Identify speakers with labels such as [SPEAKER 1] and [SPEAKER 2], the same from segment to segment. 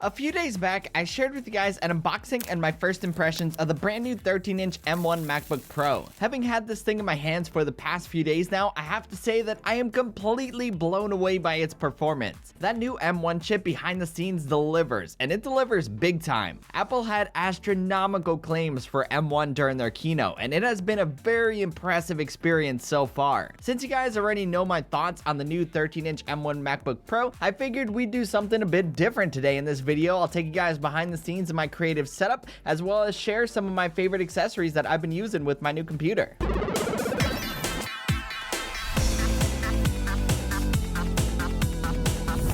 [SPEAKER 1] A few days back, I shared with you guys an unboxing and my first impressions of the brand new 13-inch M1 MacBook Pro. Having had this thing in my hands for the past few days now, I have to say that I am completely blown away by its performance. That new M1 chip behind the scenes delivers, and it delivers big time. Apple had astronomical claims for M1 during their keynote, and it has been a very impressive experience so far. Since you guys already know my thoughts on the new 13-inch M1 MacBook Pro, I figured we'd do something a bit different today in this video. I'll take you guys behind the scenes of my creative setup, as well as share some of my favorite accessories that I've been using with my new computer.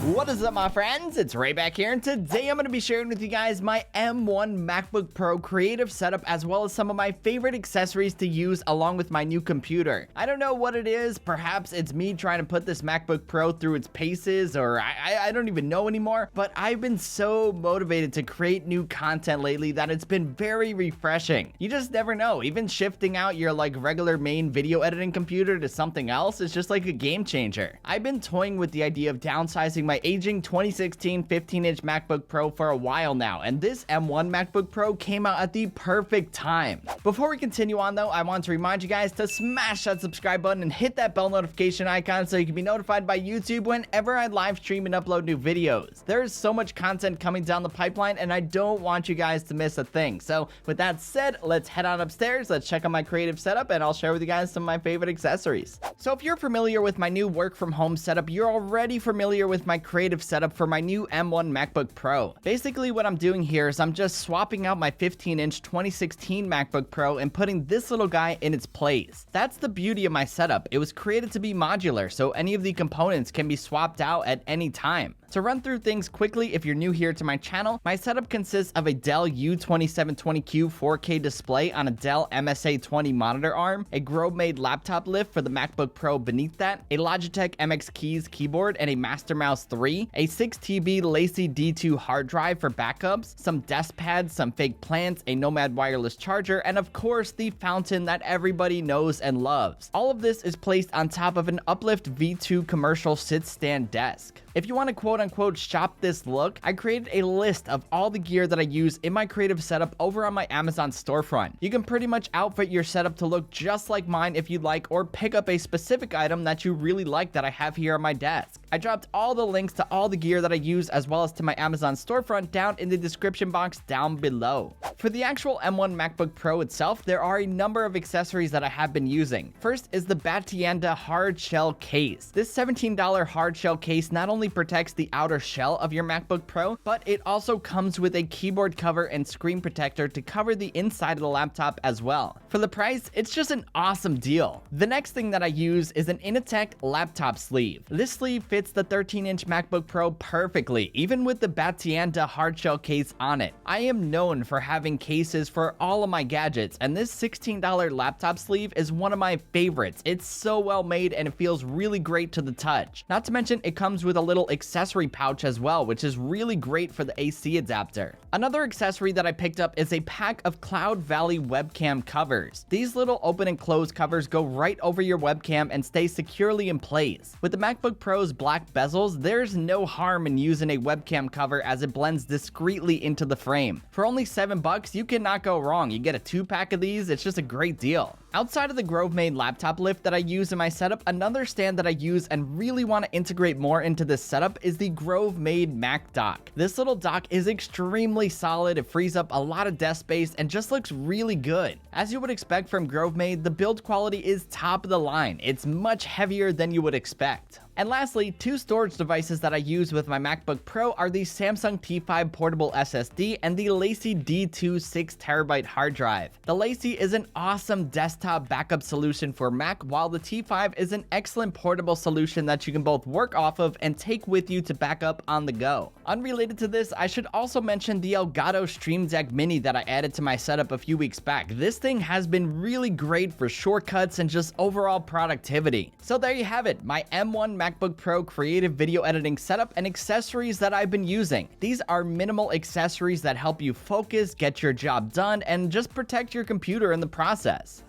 [SPEAKER 1] What is up, my friends? It's Ray back here, and today I'm going to be sharing with you guys my M1 MacBook Pro creative setup, as well as some of my favorite accessories to use along with my new computer. I don't know what it is. Perhaps it's me trying to put this MacBook Pro through its paces, or I don't even know anymore, but I've been so motivated to create new content lately that it's been very refreshing. You just never know. Even shifting out your regular main video editing computer to something else is just like a game changer. I've been toying with the idea of downsizing my aging 2016 15-inch MacBook Pro for a while now, and this M1 MacBook Pro came out at the perfect time. Before we continue on though, I want to remind you guys to smash that subscribe button and hit that bell notification icon so you can be notified by YouTube whenever I live stream and upload new videos. There is so much content coming down the pipeline, and I don't want you guys to miss a thing. So with that said, let's head on upstairs, let's check out my creative setup, and I'll share with you guys some of my favorite accessories. So if you're familiar with my new work from home setup, you're already familiar with my creative setup for my new M1 MacBook Pro. Basically what I'm doing here is I'm just swapping out my 15-inch 2016 MacBook Pro and putting this little guy in its place. That's the beauty of my setup. It was created to be modular, so any of the components can be swapped out at any time. To run through things quickly, if you're new here to my channel, my setup consists of a Dell U2720Q 4K display on a Dell MSA20 monitor arm, a GROVEMADE laptop lift for the MacBook Pro beneath that, a Logitech MX Keys keyboard and a Master Mouse 3, a 6TB Lacy D2 hard drive for backups, some desk pads, some fake plants, a Nomad wireless charger, and of course the fountain that everybody knows and loves. All of this is placed on top of an Uplift V2 commercial sit-stand desk. If you want to quote-unquote shop this look, I created a list of all the gear that I use in my creative setup over on my Amazon storefront. You can pretty much outfit your setup to look just like mine if you'd like, or pick up a specific item that you really like that I have here on my desk. I dropped all the links to all the gear that I use, as well as to my Amazon storefront, down in the description box down below. For the actual M1 MacBook Pro itself, there are a number of accessories that I have been using. First is the BATIANDA hard shell case. This $17 hard shell case not only protects the outer shell of your MacBook Pro, but it also comes with a keyboard cover and screen protector to cover the inside of the laptop as well. For the price, it's just an awesome deal. The next thing that I use is an INATECK laptop sleeve. This sleeve fits the 13-inch MacBook Pro perfectly, even with the BATIANDA hard shell case on it. I am known for having cases for all of my gadgets, and this $16 laptop sleeve is one of my favorites. It's so well made and it feels really great to the touch. Not to mention it comes with a little accessory pouch as well, which is really great for the AC adapter. Another accessory that I picked up is a pack of CLOUDVALLEY webcam covers. These little open and close covers go right over your webcam and stay securely in place. With the MacBook Pro's black bezels, there's no harm in using a webcam cover as it blends discreetly into the frame. For only $7, you cannot go wrong. You get a 2-pack of these. It's just a great deal. Outside of the GROVEMADE laptop lift that I use in my setup, another stand that I use and really want to integrate more into this setup is the GROVEMADE Mac dock. This little dock is extremely solid. It frees up a lot of desk space and just looks really good. As you would expect from GROVEMADE, the build quality is top of the line. It's much heavier than you would expect. And lastly, two storage devices that I use with my MacBook Pro are the Samsung T5 portable SSD and the Lacy D2 6TB hard drive. The Lacy is an awesome desktop backup solution for Mac, while the T5 is an excellent portable solution that you can both work off of and take with you to back up on the go. Unrelated to this, I should also mention the Elgato Stream Deck Mini that I added to my setup a few weeks back. This thing has been really great for shortcuts and just overall productivity. So there you have it, my M1 MacBook Pro creative video editing setup and accessories that I've been using. These are minimal accessories that help you focus, get your job done, and just protect your computer in the process.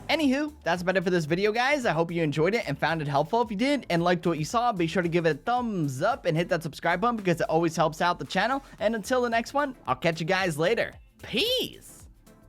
[SPEAKER 1] Anywho, that's about it for this video, guys. I hope you enjoyed it and found it helpful. If you did and liked what you saw, be sure to give it a thumbs up and hit that subscribe button because it always helps out the channel. And until the next one, I'll catch you guys later. Peace!